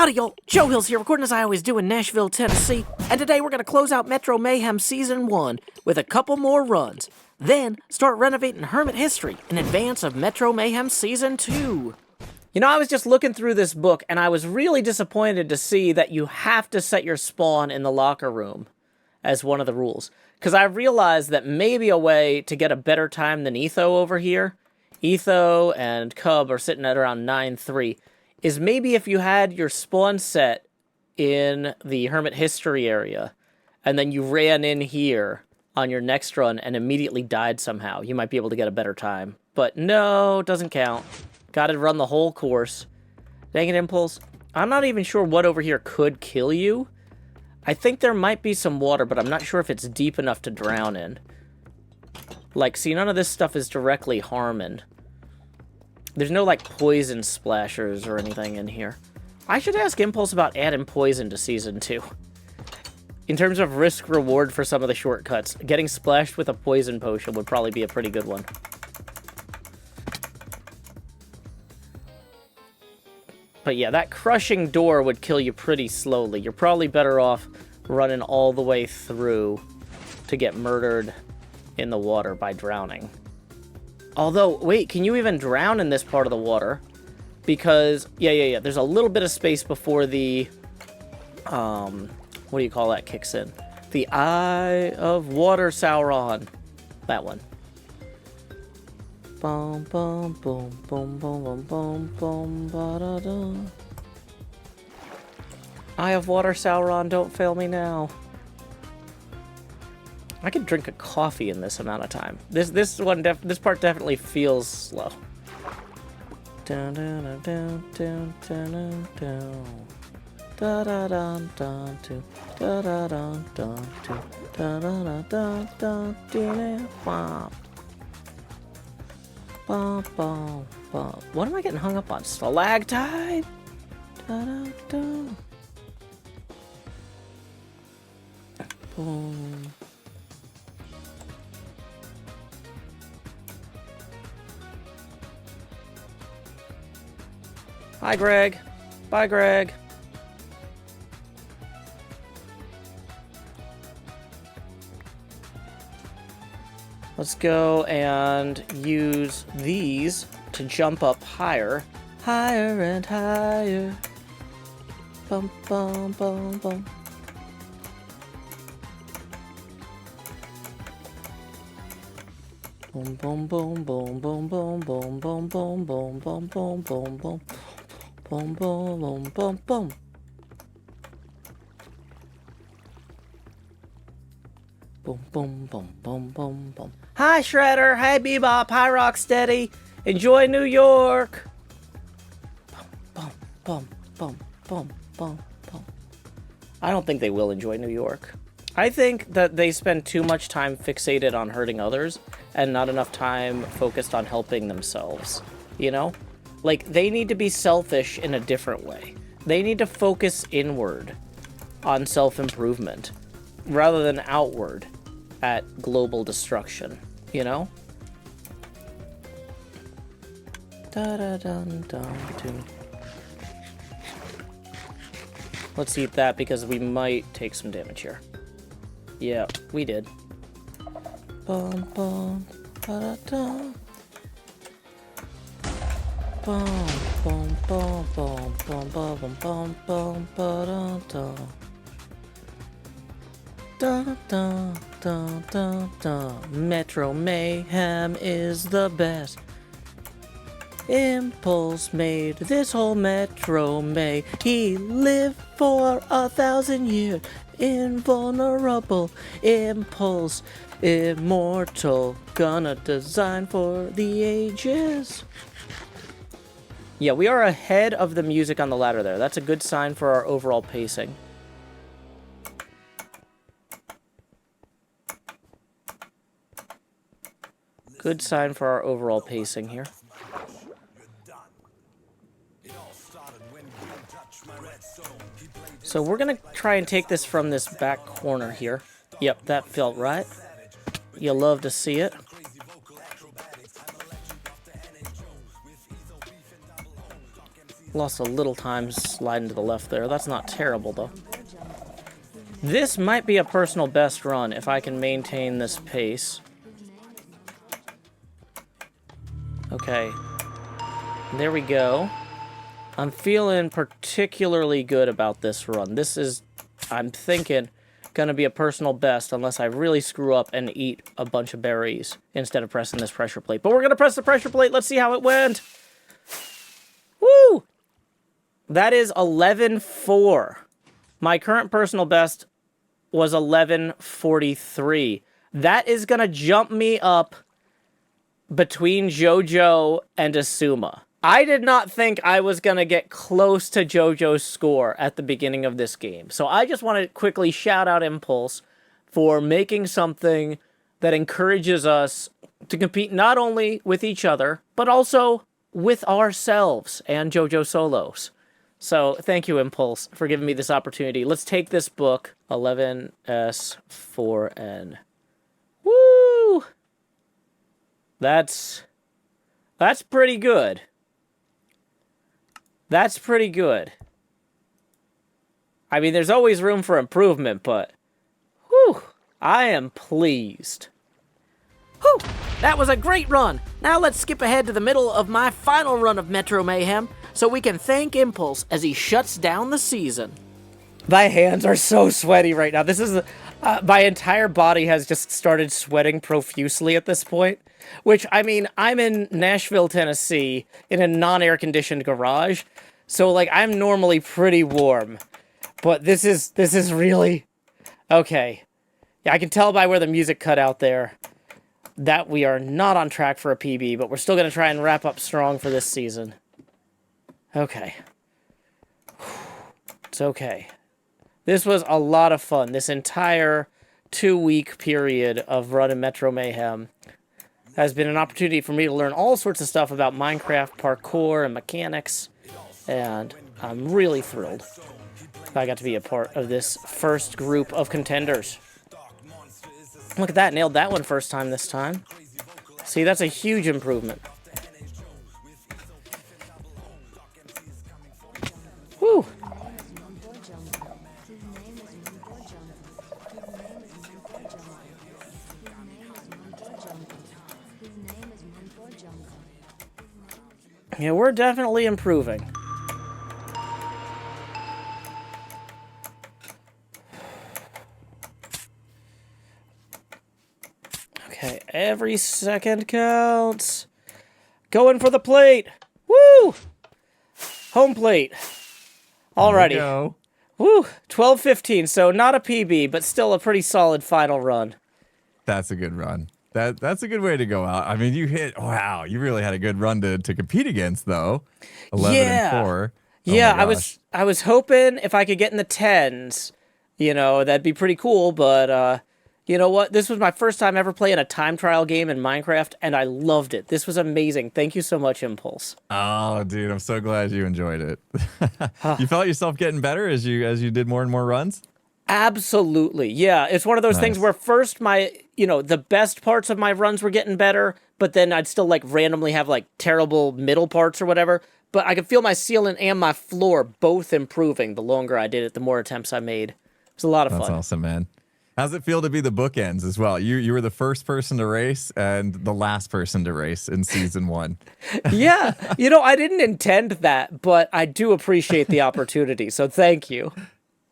Howdy, y'all. Joe Hills here, recording as I always do in Nashville, Tennessee. And today we're going to close out Metro Mayhem Season 1 with a couple more runs. Then start renovating Hermit History in advance of Metro Mayhem Season 2. You know, I was just looking through this book, and I was really disappointed to see that you have to set your spawn in the locker room as one of the rules. Because I realized that maybe a way to get a better time than Etho over here, Etho and Cub are sitting at around 9-3, is maybe if you had your spawn set in the Hermit History area, and then you ran in here on your next run and immediately died somehow, you might be able to get a better time. But no, doesn't count. Gotta run the whole course. Dang it, Impulse. I'm not even sure what over here could kill you. I think there might be some water, but I'm not sure if it's deep enough to drown in. Like, see, none of this stuff is directly harming. There's no, like, poison splashers or anything in here. I should ask Impulse about adding poison to Season 2. In terms of risk-reward for some of the shortcuts, getting splashed with a poison potion would probably be a pretty good one. But yeah, that crushing door would kill you pretty slowly. You're probably better off running all the way through to get murdered in the water by drowning. Although, wait, can you even drown in this part of the water? Because, yeah, there's a little bit of space before the, what do you call that kicks in? The Eye of Water Sauron. That one. Boom, boom, boom, boom, boom, boom, boom, ba-da-da. Eye of Water Sauron, don't fail me now. I could drink a coffee in this amount of time. This part definitely feels slow. Down, down, down, down, down, down. Da da da da da da da da da da da da da. What am I getting hung up on? Stalactite? Da da da. Boom. Hi, Greg. Bye, Greg. Let's go and use these to jump up higher. Higher and higher. Bum, bum, bum, bum. Boom, boom, boom, boom, boom, boom, boom, boom, boom, boom, boom, boom, boom, boom. Boom, boom, boom, boom, boom. Boom, boom, boom, boom, boom, boom. Hi, Shredder. Hi, Bebop. Hi, Rocksteady. Enjoy New York. Boom, boom, boom, boom, boom, boom. I don't think they will enjoy New York. I think that they spend too much time fixated on hurting others and not enough time focused on helping themselves. You know? Like, they need to be selfish in a different way. They need to focus inward on self-improvement rather than outward at global destruction, you know? Da-da-dun-dun-dun. Let's eat that because we might take some damage here. Yeah, we did. Bum, bum, ba-da-da. Bum, bum, bum, bum, bum, bum, bum, bum, ba-da-da. Da, da, da, da, da. Metro Mayhem is the best. Impulse made this whole Metro May. He lived for 1,000 years. Invulnerable. Impulse. Immortal. Gonna design for the ages. Yeah, we are ahead of the music on the ladder there. That's a good sign for our overall pacing. Good sign for our overall pacing here. So we're going to try and take this from this back corner here. Yep, that felt right. You'll love to see it. Lost a little time sliding to the left there. That's not terrible, though. This might be a personal best run if I can maintain this pace. Okay. There we go. I'm feeling particularly good about this run. This is, I'm thinking, gonna be a personal best unless I really screw up and eat a bunch of berries instead of pressing this pressure plate. But we're gonna press the pressure plate. Let's see how it went. Woo! That is 11-4. My current personal best was 11:43. That is gonna jump me up between JoJo and Asuma. I did not think I was gonna get close to JoJo's score at the beginning of this game. So I just want to quickly shout out Impulse for making something that encourages us to compete not only with each other, but also with ourselves and JoJo Solos. So thank you, Impulse, for giving me this opportunity. Let's take this book, 11S4N. Woo! That's pretty good. That's pretty good. I mean, there's always room for improvement, but whew, I am pleased. Whew, that was a great run. Now let's skip ahead to the middle of my final run of Metro Mayhem so we can thank Impulse as he shuts down the season. My hands are so sweaty right now. This is, my entire body has just started sweating profusely at this point. Which, I mean, I'm in Nashville, Tennessee, in a non-air-conditioned garage, so, like, I'm normally pretty warm. But this is really... Okay. Yeah, I can tell by where the music cut out there that we are not on track for a PB, but we're still going to try and wrap up strong for this season. Okay. It's okay. This was a lot of fun. This entire 2-week period of running Metro Mayhem has been an opportunity for me to learn all sorts of stuff about Minecraft, parkour, and mechanics, and I'm really thrilled I got to be a part of this first group of contenders. Look at that, nailed that one first time this time. See, that's a huge improvement. Whew. Yeah, we're definitely improving. Okay, every second counts. Going for the plate. Woo! Home plate. Alrighty. Woo! 12-15, so not a PB, but still a pretty solid final run. That's a good run. That's a good way to go out. I mean, you hit, wow, you really had a good run to compete against, though. 11-4. Yeah, I was hoping if I could get in the 10s, you know, that'd be pretty cool, but you know what? This was my first time ever playing a time trial game in Minecraft, and I loved it. This was amazing. Thank you so much, Impulse. Oh, dude, I'm so glad you enjoyed it. You felt yourself getting better as you did more and more runs? Absolutely. Yeah, it's one of those things where first the best parts of my runs were getting better, but then I'd still like randomly have like terrible middle parts or whatever. But I could feel my ceiling and my floor both improving the longer I did it, the more attempts I made. It was a lot of fun. That's awesome, man. How's it feel to be the bookends as well? You were the first person to race and the last person to race in season 1. Yeah, I didn't intend that, but I do appreciate the opportunity, so thank you.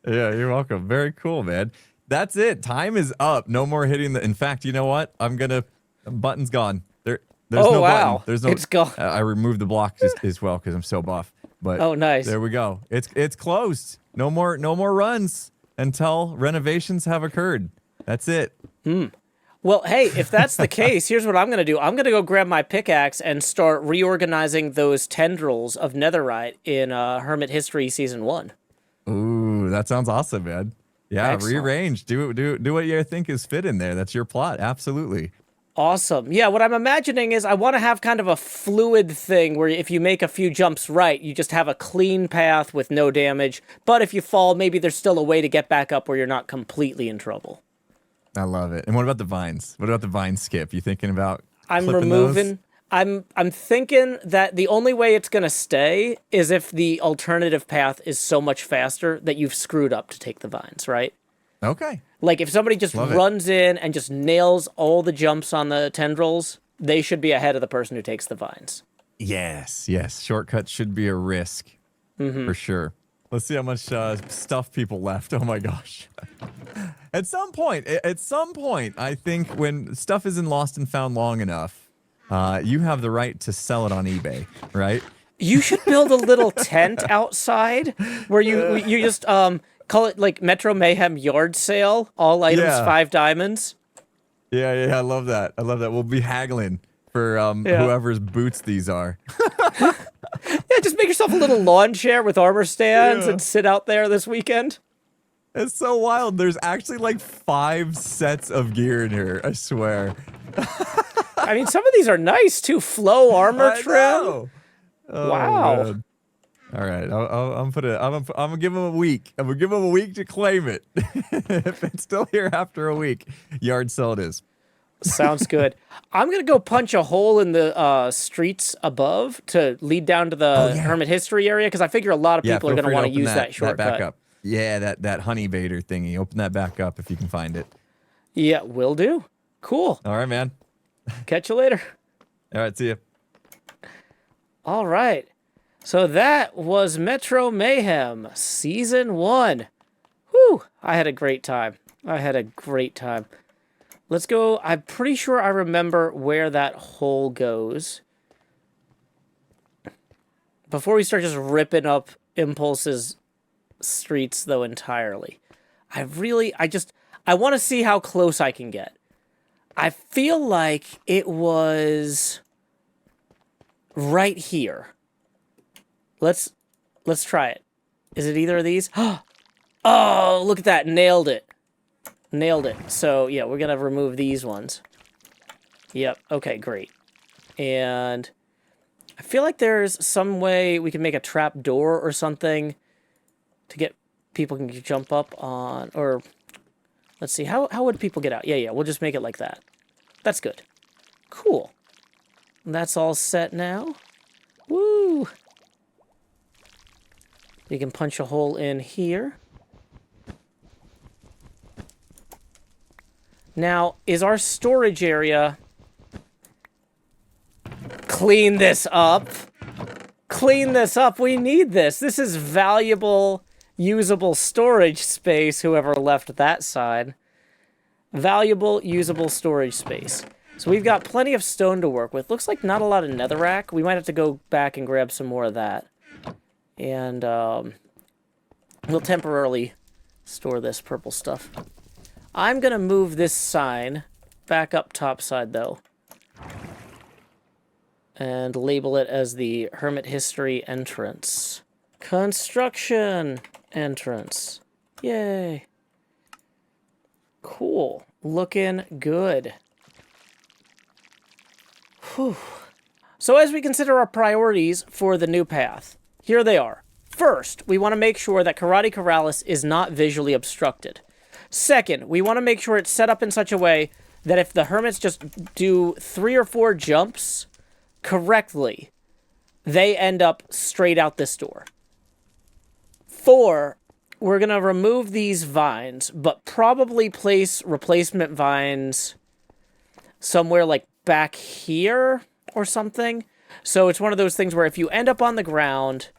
Yeah, you're welcome. Very cool, man. That's it. Time is up. No more hitting the... In fact, you know what? Button's gone. There's no button. There's no... It's gone. I removed the block as well because I'm so buff. But oh, nice. There we go. It's closed. No more runs until renovations have occurred. That's it. Well, hey, if that's the case, here's what I'm going to do. I'm going to go grab my pickaxe and start reorganizing those tendrils of netherite in Hermit History Season 1. Ooh, that sounds awesome, man. Yeah, excellent. Rearrange. Do what you think is fit in there. That's your plot. Absolutely. Awesome. Yeah, what I'm imagining is I want to have kind of a fluid thing where if you make a few jumps right, you just have a clean path with no damage. But if you fall, maybe there's still a way to get back up where you're not completely in trouble. I love it. And what about the vines? What about the vine skip? You thinking about I'm removing I'm thinking that the only way it's going to stay is if the alternative path is so much faster that you've screwed up to take the vines, right? Okay. Like if somebody just Love runs in and just nails all the jumps on the tendrils, they should be ahead of the person who takes the vines. Yes. Shortcuts should be a risk for sure. Let's see how much stuff people left. Oh my gosh. At some point, I think when stuff isn't lost and found long enough, you have the right to sell it on eBay, right? You should build a little tent outside where you just call it like Metro Mayhem yard sale, all items 5 diamonds. Yeah, I love that. We'll be haggling for whoever's boots these are. Yeah, just make yourself a little lawn chair with armor stands and sit out there this weekend. It's so wild. There's actually like 5 sets of gear in here, I swear. I mean, some of these are nice too. Flow armor trim. Oh, wow. Man. All right, I'm gonna give him a week. I'm gonna give him a week to claim it. If it's still here after a week, yard sale it is. Sounds good. I'm gonna go punch a hole in the streets above to lead down to the Hermit History area because I figure a lot of people are gonna want to use that shortcut. That back up. Yeah, that honey baiter thingy. Open that back up if you can find it. Yeah, will do. Cool. All right, man. Catch you later. All right, see ya. All right. So that was Metro Mayhem Season 1. Whew. I had a great time. Let's go. I'm pretty sure I remember where that hole goes. Before we start just ripping up Impulse's streets, though, entirely. I want to see how close I can get. I feel like it was right here. Let's try it. Is it either of these? Oh, look at that. Nailed it. So, yeah, we're going to remove these ones. Yep. Okay, great. And I feel like there's some way we can make a trap door or something to get people can jump up on, or let's see, how would people get out? Yeah, we'll just make it like that. That's good. Cool. That's all set now. Woo! You can punch a hole in here. Now, is our storage area... Clean this up. Clean this up. We need this. This is valuable, usable storage space, whoever left that side. Valuable, usable storage space. So we've got plenty of stone to work with. Looks like not a lot of netherrack. We might have to go back and grab some more of that. And we'll temporarily store this purple stuff. I'm going to move this sign back up topside, though. And label it as the Hermit History entrance. Construction entrance. Yay. Cool. Looking good. Whew. So as we consider our priorities for the new path, here they are. First, we want to make sure that Karate Corrales is not visually obstructed. Second, we want to make sure it's set up in such a way that if the hermits just do 3 or 4 jumps correctly, they end up straight out this door. 4, we're going to remove these vines, but probably place replacement vines somewhere like back here or something. So it's one of those things where if you end up on the ground,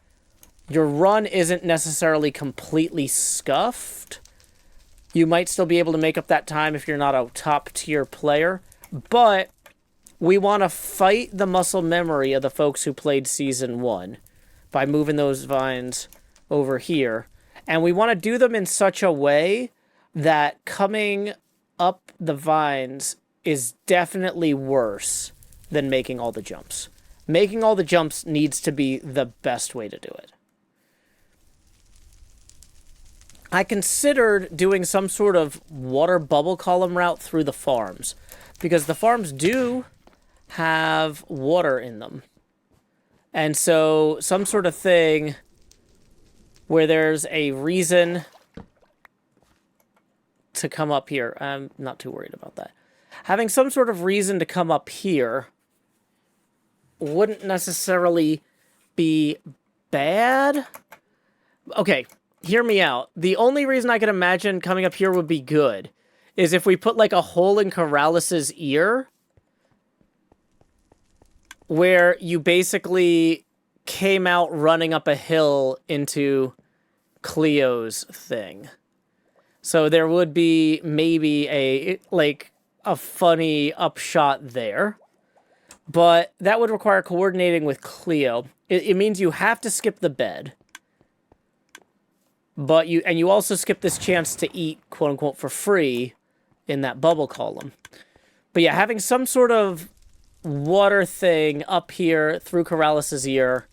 your run isn't necessarily completely scuffed. You might still be able to make up that time if you're not a top-tier player, but we want to fight the muscle memory of the folks who played Season 1 by moving those vines over here. And we want to do them in such a way that coming up the vines is definitely worse than making all the jumps. Making all the jumps needs to be the best way to do it. I considered doing some sort of water bubble column route through the farms, because the farms do have water in them. And so some sort of thing where there's a reason to come up here. I'm not too worried about that. Having some sort of reason to come up here wouldn't necessarily be bad. Okay, hear me out. The only reason I can imagine coming up here would be good is if we put like a hole in Corralis's ear where you basically came out running up a hill into Cleo's thing. So there would be maybe a funny upshot there. But that would require coordinating with Cleo. It means you have to skip the bed. But you also skip this chance to eat, quote unquote, for free in that bubble column. But yeah, having some sort of water thing up here through Corralis's ear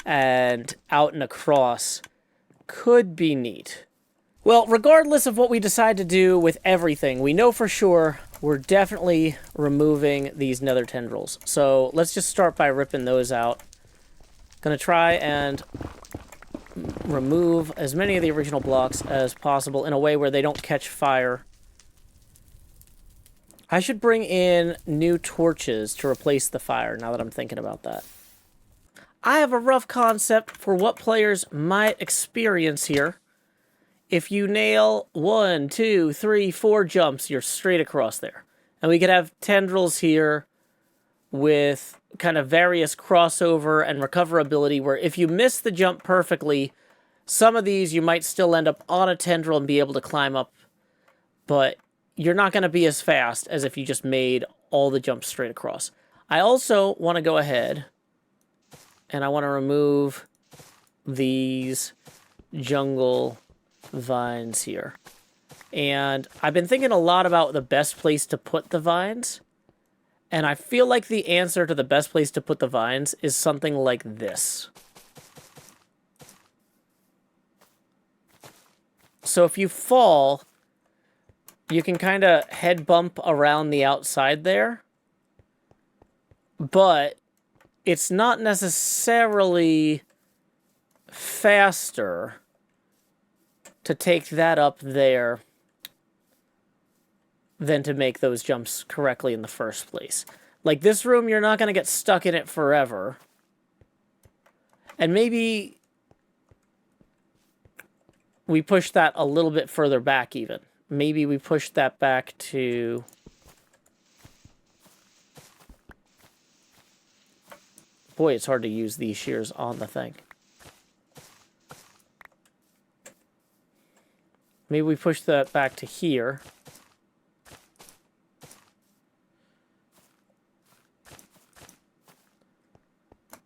and out and across could be neat. Well, regardless of what we decide to do with everything, we know for sure we're definitely removing these nether tendrils. So let's just start by ripping those out. Gonna try and remove as many of the original blocks as possible in a way where they don't catch fire. I should bring in new torches to replace the fire, now that I'm thinking about that. I have a rough concept for what players might experience here. If you nail 1, 2, 3, 4 jumps, you're straight across there. And we could have tendrils here with kind of various crossover and recoverability where if you miss the jump perfectly, some of these you might still end up on a tendril and be able to climb up, but you're not going to be as fast as if you just made all the jumps straight across. I also want to go ahead and I want to remove these jungle vines here. And I've been thinking a lot about the best place to put the vines. And I feel like the answer to the best place to put the vines is something like this. So if you fall, you can kind of head bump around the outside there. But it's not necessarily faster to take that up there than to make those jumps correctly in the first place. Like this room, you're not going to get stuck in it forever. And maybe we push that a little bit further back even. Maybe we push that back to... Boy, it's hard to use these shears on the thing. Maybe we push that back to here.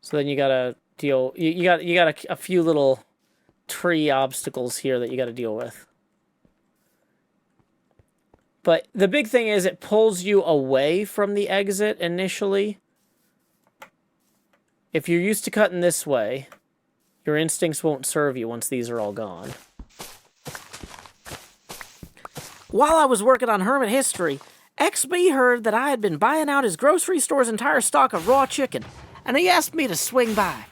So then you gotta deal... You got a few little tree obstacles here that you gotta deal with. But the big thing is it pulls you away from the exit initially. If you're used to cutting this way, your instincts won't serve you once these are all gone. While I was working on Hermit History, XB heard that I had been buying out his grocery store's entire stock of raw chicken, and he asked me to swing by.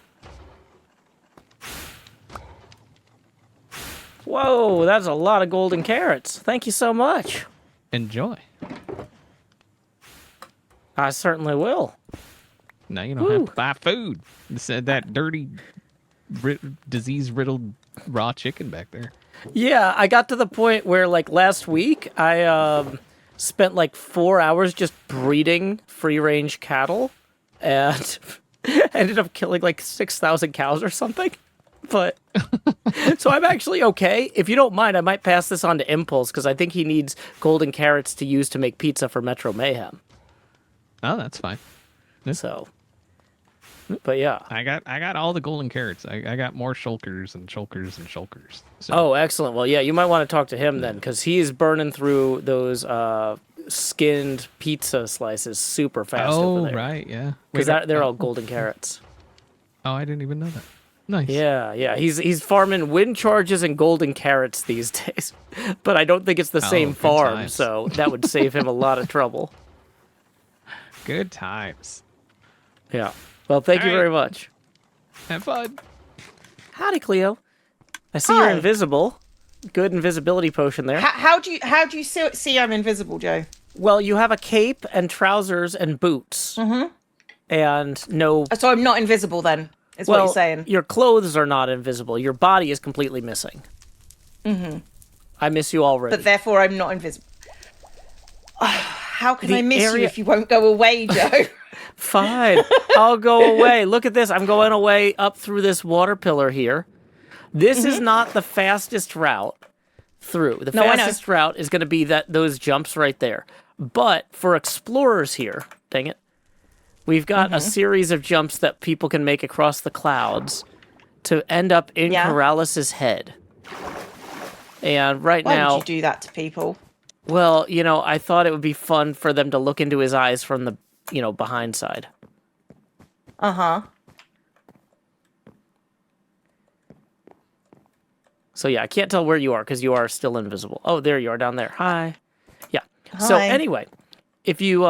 Whoa, that's a lot of golden carrots. Thank you so much. Enjoy. I certainly will. Now you don't have to buy food. That dirty, disease-riddled raw chicken back there. Yeah, I got to the point where, like, last week, I spent, like, 4 hours just breeding free-range cattle, and ended up killing, like, 6,000 cows or something. But, so I'm actually okay. If you don't mind, I might pass this on to Impulse, because I think he needs golden carrots to use to make pizza for Metro Mayhem. Oh, that's fine. So... But yeah, I got all the golden carrots. I got more shulkers and shulkers and shulkers. So. Oh, excellent. Well, yeah, you might want to talk to him then, because he's burning through those skinned pizza slices super fast over there. Oh, right, yeah. Because they're all golden carrots. Oh, I didn't even know that. Nice. Yeah. He's farming wind charges and golden carrots these days, but I don't think it's the same farm, times. so that would save him a lot of trouble. Good times. Yeah. Well, thank you All very right. much. Have fun. Howdy, Cleo. I see you're invisible. Good invisibility potion there. How do you see I'm invisible, Joe? Well, you have a cape and trousers and boots. Mm-hmm. and no. So I'm not invisible then, is what you're saying. Your clothes are not invisible. Your body is completely missing. Mm-hmm. I miss you already. But therefore, I'm not invisible. How can I miss you if you won't go away, Joe? Fine, I'll go away. Look at this. I'm going away up through this water pillar here. This is not the fastest route through. The fastest route is going to be those jumps right there. But for explorers here, dang it, we've got a series of jumps that people can make across the clouds to end up in Corralis's head. And Why now... would you do that to people? Well, I thought it would be fun for them to look into his eyes from the, behind side. Uh-huh. So yeah, I can't tell where you are because you are still invisible. Oh, there you are down there. Hi. Yeah. Hi. So anyway, if you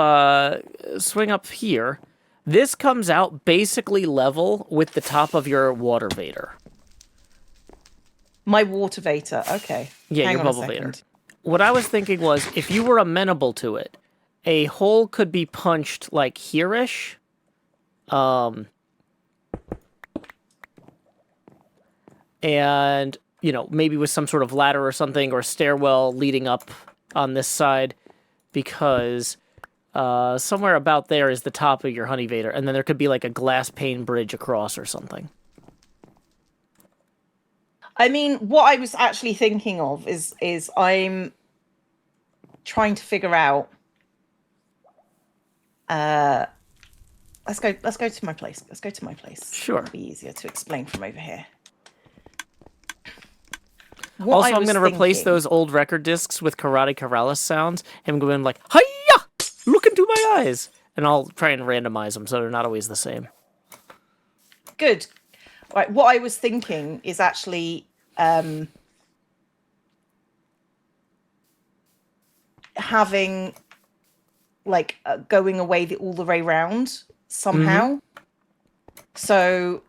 swing up here, this comes out basically level with the top of your water vader. My water vader. Okay. Yeah, your bubble vader. What I was thinking was, if you were amenable to it, a hole could be punched like here-ish. And, maybe with some sort of ladder or something, or stairwell leading up on this side, because somewhere about there is the top of your honey vader, and then there could be like a glass pane bridge across or something. I mean, what I was actually thinking of is I'm trying to figure out. Let's go to my place. Let's go to my place. Sure. It'll be easier to explain from over here. Also, I'm going to replace those old record discs with Karate Karalis sounds. Him going like, "Hiya! Look into my eyes!" And I'll try and randomize them so they're not always the same. Good. Right. What I was thinking is actually having going away all the way round somehow. So,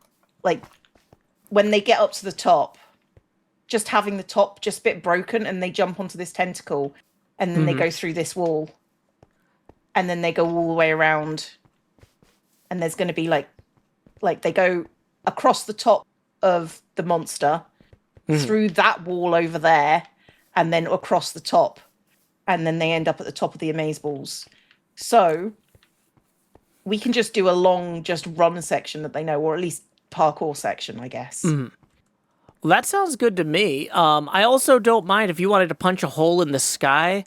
when they get up to the top, just having the top just a bit broken, and they jump onto this tentacle, and then they go through this wall, and then they go all the way around, and there's going to be like they go across the top of the monster, through that wall over there, and then across the top, and then they end up at the top of the amazeballs. So we can just do a long just run section that they know, or at least parkour section, I guess. Well, that sounds good to me. I also don't mind if you wanted to punch a hole in the sky,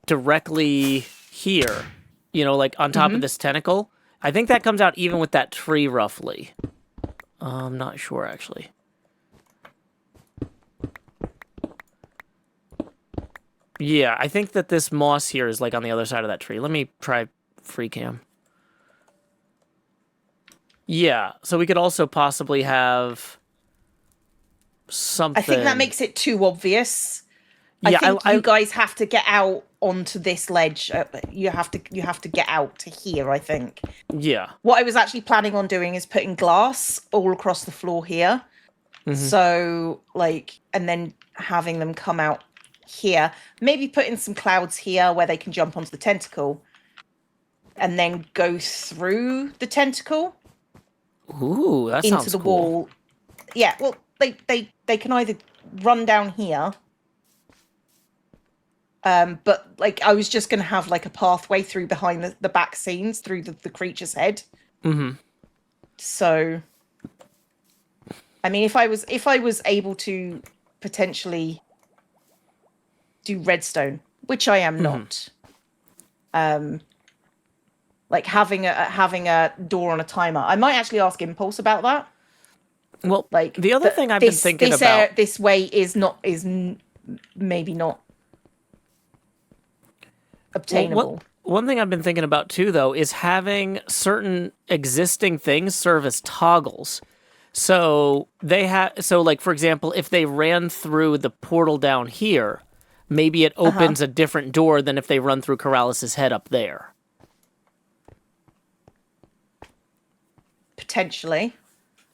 directly here, on top of this tentacle. I think that comes out even with that tree, roughly. I'm not sure, actually. Yeah, I think that this moss here is, on the other side of that tree. Let me try free cam. Yeah, so we could also possibly have something. I think that makes it too obvious. Yeah, I think you guys have to get out onto this ledge. You have to get out to here, I think. Yeah. What I was actually planning on doing is putting glass all across the floor here. So, and then having them come out here. Maybe put in some clouds here where they can jump onto the tentacle. And then go through the tentacle. Ooh, that sounds into the cool. wall. Yeah, well, they can either run down here. But I was just going to have a pathway through behind the back scenes through the creature's head. So, I mean, if I was able to potentially do redstone, which I am not, having a door on a timer, I might actually ask Impulse about that. Well, the other thing I've been thinking about this way is maybe not obtainable. One thing I've been thinking about too, though, is having certain existing things serve as toggles. So for example, if they ran through the portal down here, maybe it opens a different door than if they run through Corralis's head up there. Potentially.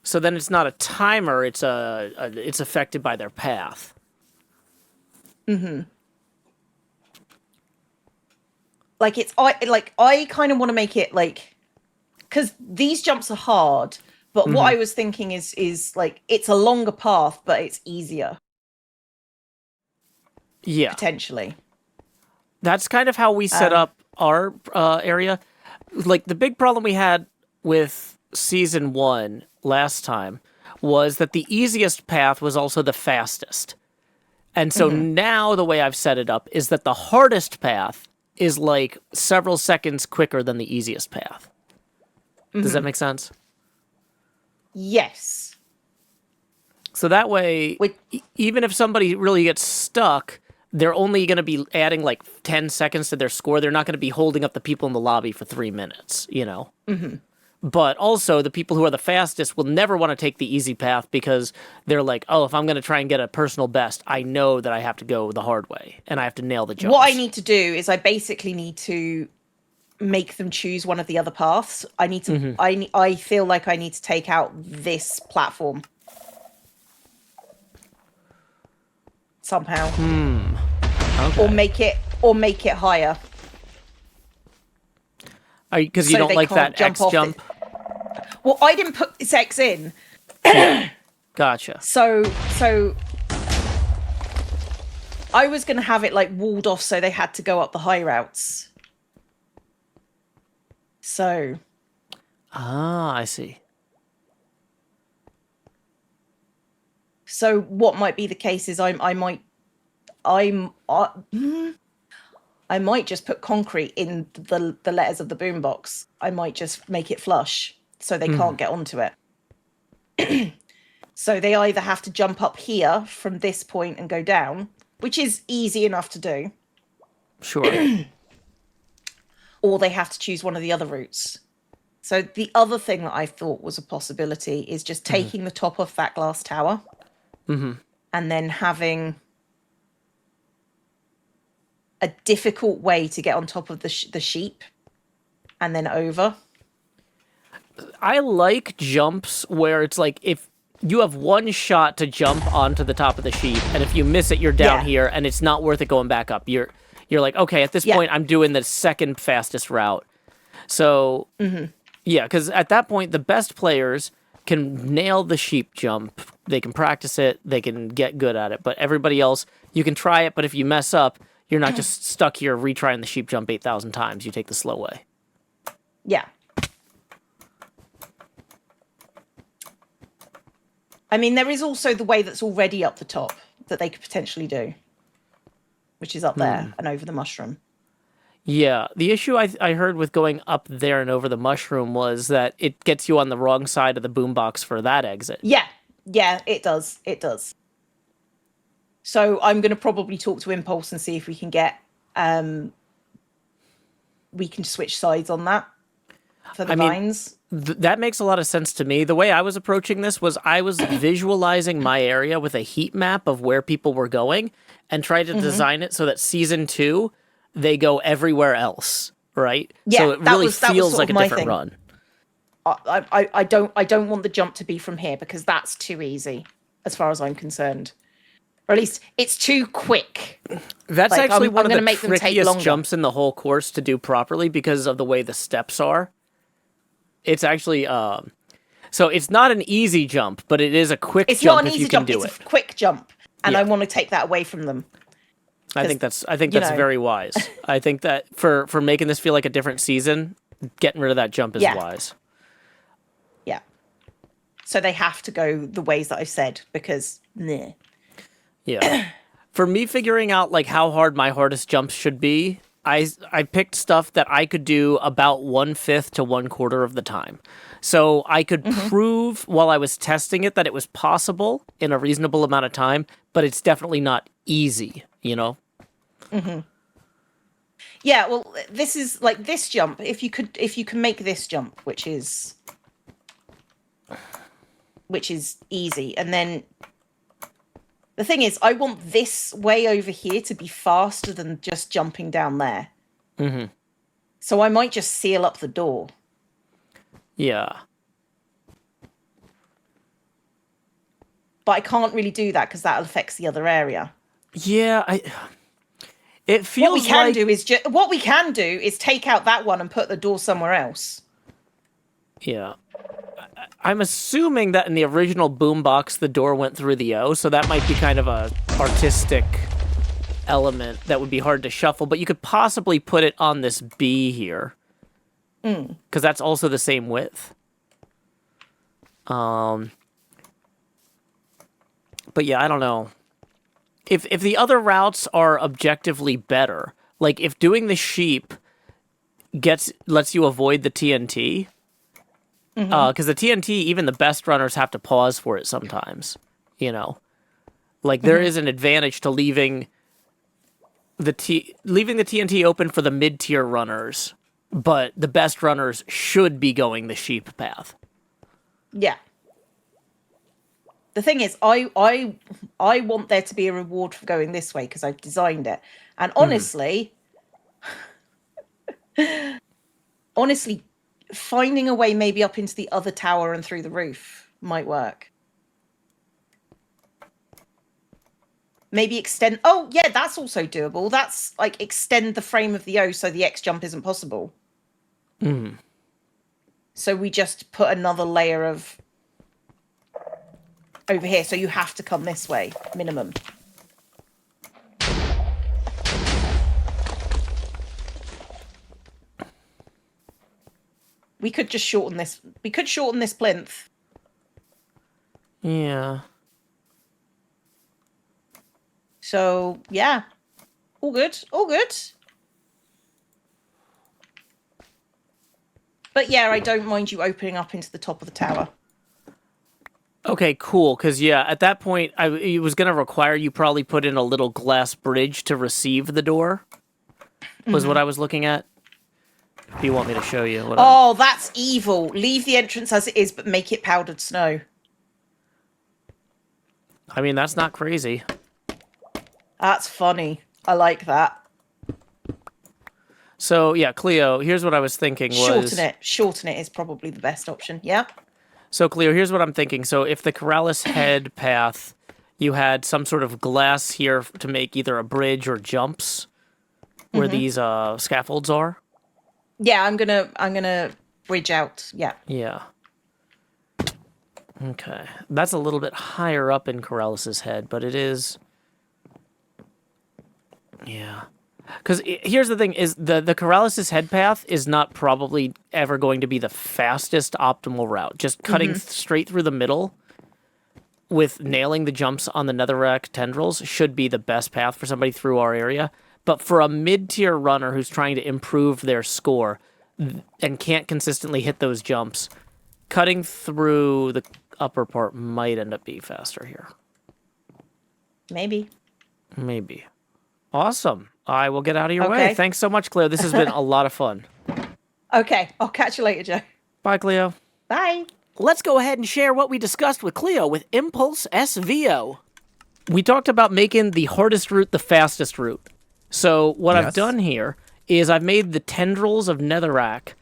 So then it's not a timer; it's it's affected by their path. I kind of want to make it because these jumps are hard. But what I was thinking is like it's a longer path, but it's easier. Yeah, potentially. That's kind of how we set up our area. Like the big problem we had with season 1 last time was that the easiest path was also the fastest. And so now the way I've set it up is that the hardest path is like several seconds quicker than the easiest path. Does that make sense? Yes. So that way, even if somebody really gets stuck, they're only going to be adding like 10 seconds to their score. They're not going to be holding up the people in the lobby for 3 minutes, you know? But also, the people who are the fastest will never want to take the easy path because they're like, oh, if I'm going to try and get a personal best, I know that I have to go the hard way and I have to nail the jumps. What I need to do is I basically need to make them choose one of the other paths. I need to. I feel like I need to take out this platform somehow, Okay. or make it higher. Because you don't like that X jump? Well, I didn't put this X in. Gotcha. So I was going to have it like walled off so they had to go up the high routes. So. I see. So what might be the case is I might just put concrete in the letters of the boombox. I might just make it flush so they can't get onto it. So they either have to jump up here from this point and go down, which is easy enough to do. Sure. Or they have to choose one of the other routes. So the other thing that I thought was a possibility is just taking the top of that glass tower and then having a difficult way to get on top of the sheep and then over. I like jumps where it's like if you have one shot to jump onto the top of the sheep, and if you miss it, you're down here, and it's not worth it going back up. You're like, okay, at this point, I'm doing the second fastest route. So, yeah, because at that point, the best players can nail the sheep jump. They can practice it. They can get good at it. But everybody else, you can try it, but if you mess up, you're not just stuck here retrying the sheep jump 8,000 times. You take the slow way. Yeah. I mean, there is also the way that's already up the top that they could potentially do, which is up there and over the mushroom. Yeah, the issue I heard with going up there and over the mushroom was that it gets you on the wrong side of the boombox for that exit. Yeah, it does. It does. So I'm going to probably talk to Impulse and see if we can get, we can switch sides on that for the vines. That makes a lot of sense to me. The way I was approaching this was I was visualizing my area with a heat map of where people were going and tried to design it so that season 2, they go everywhere else, right? Yeah, so it really feels like a different run. I don't want the jump to be from here because that's too easy as far as I'm concerned. Or at least it's too quick. That's like, actually one of the trickiest jumps in the whole course to do properly because of the way the steps are. It's actually, so it's not an easy jump, but it is a quick jump if you can do it. It's a quick jump, and I want to take that away from them. I think that's very wise. I think that for making this feel like a different season, getting rid of that jump is wise. Yeah. So they have to go the ways that I've said because, meh. Yeah. For me figuring out like how hard my hardest jumps should be, I picked stuff that I could do about 1/5 to 1/4 of the time. So I could prove while I was testing it that it was possible in a reasonable amount of time, but it's definitely not easy, you know? Yeah, well, this is like this jump. If you can make this jump, which is easy, and then the thing is, I want this way over here to be faster than just jumping down there. So I might just seal up the door. Yeah. But I can't really do that because that affects the other area. Yeah, it feels what we can do is take out that one and put the door somewhere else. Yeah. I'm assuming that in the original boombox, the door went through the O, so that might be kind of a artistic element that would be hard to shuffle, but you could possibly put it on this B here. Because that's also the same width. But yeah, I don't know. If the other routes are objectively better, like if doing the sheep lets you avoid the TNT, because the TNT, even the best runners have to pause for it sometimes, you know? Like, there is an advantage to leaving the TNT open for the mid-tier runners, but the best runners should be going the sheep path. Yeah. The thing is, I want there to be a reward for going this way because I've designed it. And honestly, finding a way maybe up into the other tower and through the roof might work. Maybe extend... Oh, yeah, that's also doable. That's, like, extend the frame of the O so the X jump isn't possible. So we just put another layer of... over here, so you have to come this way, minimum. We could just shorten this. We could shorten this plinth. Yeah. So, yeah. All good. All good. But yeah, I don't mind you opening up into the top of the tower. Okay, cool. Because, yeah, at that point, it was going to require you probably put in a little glass bridge to receive the door, was what I was looking at. If you want me to show you. That's evil. Leave the entrance as it is, but make it powdered snow. I mean, that's not crazy. That's funny. I like that. So, yeah, Cleo, here's what I was thinking was... Shorten it is probably the best option. Yeah. So, Cleo, here's what I'm thinking. So, if the Corrales head path, you had some sort of glass here to make either a bridge or jumps where these scaffolds are. Yeah, I'm gonna bridge out. Yeah. Yeah. Okay. That's a little bit higher up in Corrales' head, but it is... Yeah. Because here's the thing, is the Corrales' head path is not probably ever going to be the fastest optimal route. Just cutting straight through the middle with nailing the jumps on the netherrack tendrils should be the best path for somebody through our area. But for a mid-tier runner who's trying to improve their score and can't consistently hit those jumps, cutting through the upper part might end up being faster here. Maybe. Awesome. I will get out of your way. Thanks so much, Cleo. This has been a lot of fun. Okay. I'll catch you later, Joe. Bye, Cleo. Bye. Let's go ahead and share what we discussed with Cleo with Impulse SVO. We talked about making the hardest route the fastest route. So what I've done here is I've made the tendrils of netherrack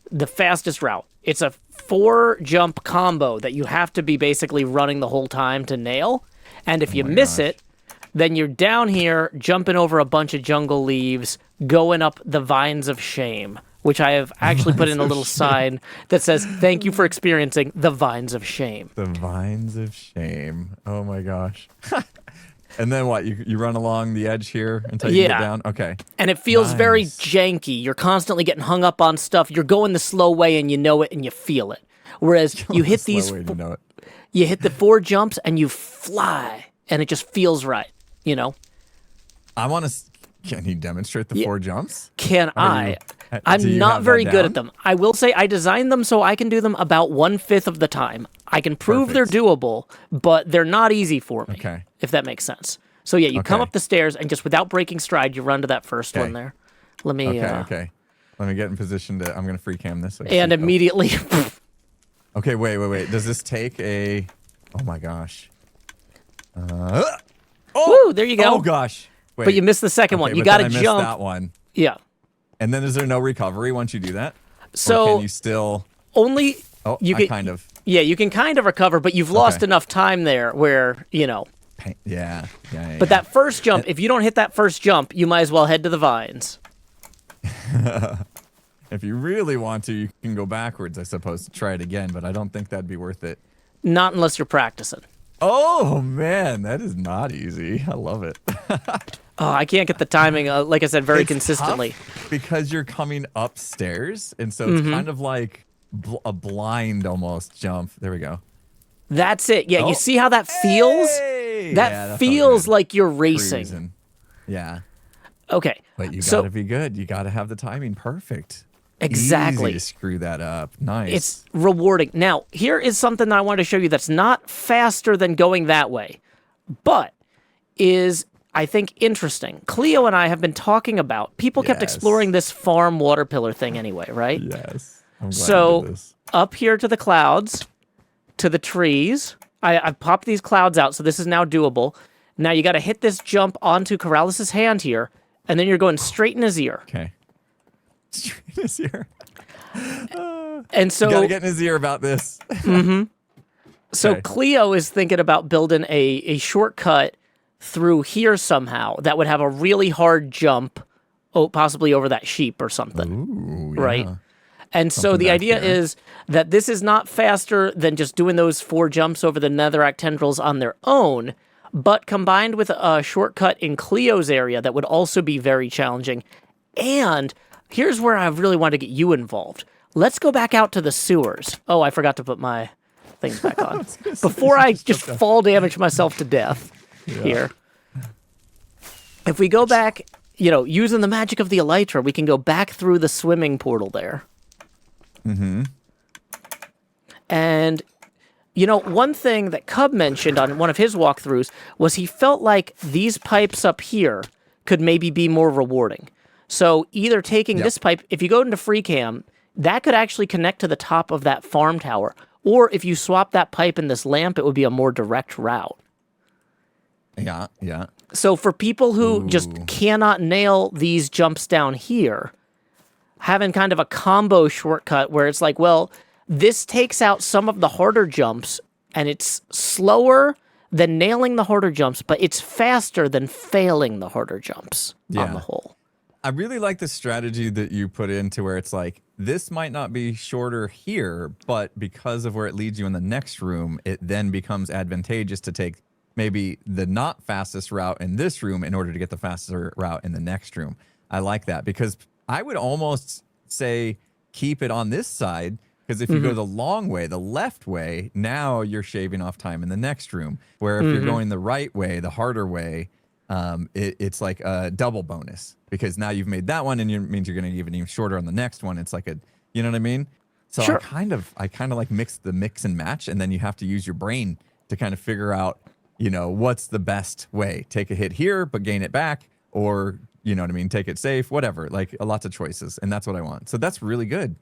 the fastest route. It's a 4-jump combo that you have to be basically running the whole time to nail. And if you miss it, then you're down here jumping over a bunch of jungle leaves, going up the Vines of Shame, which I have actually put in a little sign that says, "Thank you for experiencing the Vines of Shame." The Vines of Shame. Oh my gosh. And then what? You run along the edge here until you get down? Okay. And it feels very janky. You're constantly getting hung up on stuff. You're going the slow way and you know it and you feel it. Whereas you hit these... You hit the 4 jumps and you fly. And it just feels right, you know? I want to... Can you demonstrate the 4 jumps? I'm not very good at them. I will say I designed them so I can do them about 1/5 of the time. I can prove they're doable, but they're not easy for me, if that makes sense. So yeah, you come up the stairs and just without breaking stride, you run to that first one there. Let me... Okay. Let me get in position to... I'm going to free cam this. And immediately... Okay, wait. Does this take a... Oh my gosh. Woo, there you go. Oh gosh. Wait. But you missed the second one. You got to jump. That one. Yeah. And then is there no recovery once you do that? So or can you still... Only... Oh, you can, kind of... Yeah, you can kind of recover, but you've lost enough time there where, you know... Yeah. But that first jump, if you don't hit that first jump, you might as well head to the vines. If you really want to, you can go backwards, I suppose, to try it again, but I don't think that'd be worth it. Not unless you're practicing. Oh, man, that is not easy. I love it. Oh, I can't get the timing, like I said, very It's consistently. tough because you're coming upstairs, and so it's kind of like a blind almost jump. There we go. That's it. Yeah, Oh. you see how that feels? Hey! That Yeah, felt feels good. like you're racing. Cruising. Yeah. Okay. But you so gotta be good. You gotta have the timing perfect. Exactly. Easy to screw that up. Nice. it's rewarding. Now, here is something that I want to show you that's not faster than going that way, but is, I think, interesting. Cleo and I have been talking about, people kept Yes. exploring this farm water pillar thing anyway, right? Yes. I'm glad you So did this. up here to the clouds, to the trees, I've popped these clouds out, so this is now doable. Now you got to hit this jump onto Corrales' hand here, and then you're going straight in his ear. Okay. Straight in his ear. And so, Gotta get in his ear about this. so okay. Cleo is thinking about building a shortcut through here somehow that would have a really hard jump, possibly over that sheep or something. Ooh, Right. yeah. And so Something the back idea there. is that this is not faster than just doing those 4 jumps over the netherrack tendrils on their own, but combined with a shortcut in Cleo's area that would also be very challenging. And here's where I really want to get you involved. Let's go back out to the sewers. Oh, I forgot to put my things back on. Before I just fall damage myself to death here. If we go back, using the magic of the elytra, we can go back through the swimming portal there. And, one thing that Cub mentioned on one of his walkthroughs was he felt like these pipes up here could maybe be more rewarding. So either taking this pipe, if you go into free cam, that could actually connect to the top of that farm tower. Or if you swap that pipe and this lamp, it would be a more direct route. Yeah, yeah. So for people who just cannot nail these jumps down here, having kind of a combo shortcut where it's like, well, this takes out some of the harder jumps, and it's slower than nailing the harder jumps, but it's faster than failing the harder jumps on the whole. I really like the strategy that you put into where it's like, this might not be shorter here, but because of where it leads you in the next room, it then becomes advantageous to take maybe the not fastest route in this room in order to get the faster route in the next room. I like that because I would almost say keep it on this side, because if you go the long way, the left way, now you're shaving off time in the next room. Where if you're going the right way, the harder way, it's like a double bonus, because now you've made that one, and it means you're going to give it even shorter on the next one. It's like you know what I mean? So Sure. I kind of like mix and match, and then you have to use your brain to kind of figure out, what's the best way. Take a hit here, but gain it back, or you know what I mean? Take it safe, whatever. Like lots of choices, and that's what I want. So that's really good.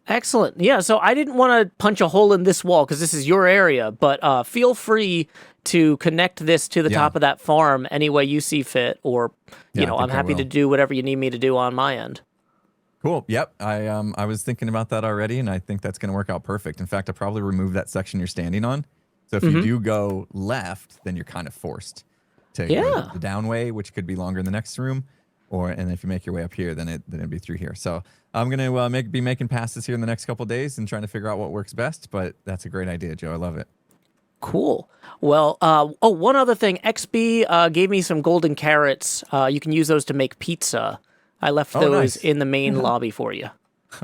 Excellent. Yeah, so I didn't want to punch a hole in this wall because this is your area, but feel free to connect this to the top of that farm any way you see fit, or, I'm happy to do whatever you need me to do on my end. Cool. Yep. I was thinking about that already, and I think that's going to work out perfect. In fact, I'll probably remove that section you're standing on. So if you do go left, then you're kind of forced to go the down way, which could be longer in the next room. And if you make your way up here, then it'd be through here. So I'm going to be making passes here in the next couple of days and trying to figure out what works best. But that's a great idea, Joe. I love it. Cool. Well, one other thing. XB gave me some golden carrots. You can use those to make pizza. I left those nice. in the main lobby for you.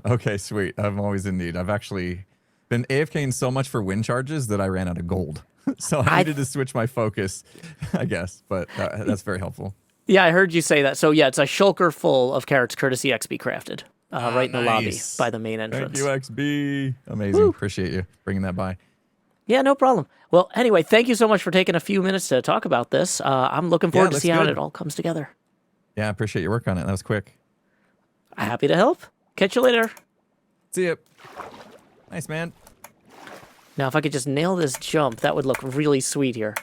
Okay, sweet. I'm always in need. I've actually been AFKing so much for wind charges that I ran out of gold. So I needed to switch my focus, I guess. But that's very helpful. Yeah, I heard you say that. So yeah, it's a shulker full of carrots, courtesy XB Crafted, right in the lobby Nice. by the main entrance. Thank you, XB. Amazing. Appreciate you bringing that by. Yeah, no problem. Well, anyway, thank you so much for taking a few minutes to talk about this. I'm looking forward to looks see how good. it all comes together. Yeah, I appreciate your work on it. That was quick. Happy to help. Catch you later. See ya. Nice, man. Now, if I could just nail this jump, that would look really sweet here.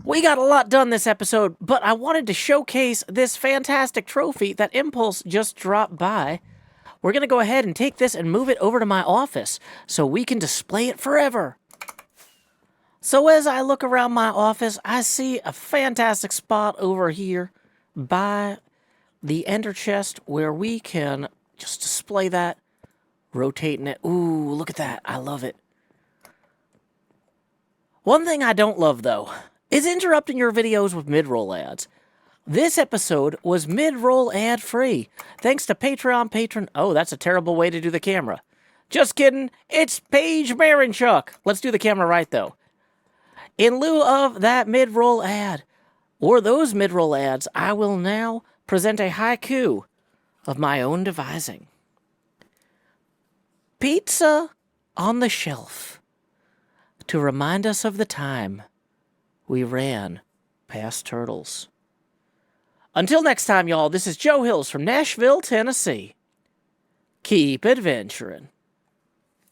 We got a lot done this episode, but I wanted to showcase this fantastic trophy that Impulse just dropped by. We're going to go ahead and take this and move it over to my office so we can display it forever. So as I look around my office, I see a fantastic spot over here by the ender chest where we can Just display that. Rotating it. Ooh, look at that. I love it. One thing I don't love, though, is interrupting your videos with mid-roll ads. This episode was mid-roll ad-free, thanks to Patreon patron... Oh, that's a terrible way to do the camera. Just kidding. It's Paige Marinchuk. Let's do the camera right, though. In lieu of that mid-roll ad, or those mid-roll ads, I will now present a haiku of my own devising. Pizza on the shelf to remind us of the time we ran past turtles. Until next time, y'all, this is Joe Hills from Nashville, Tennessee. Keep adventuring.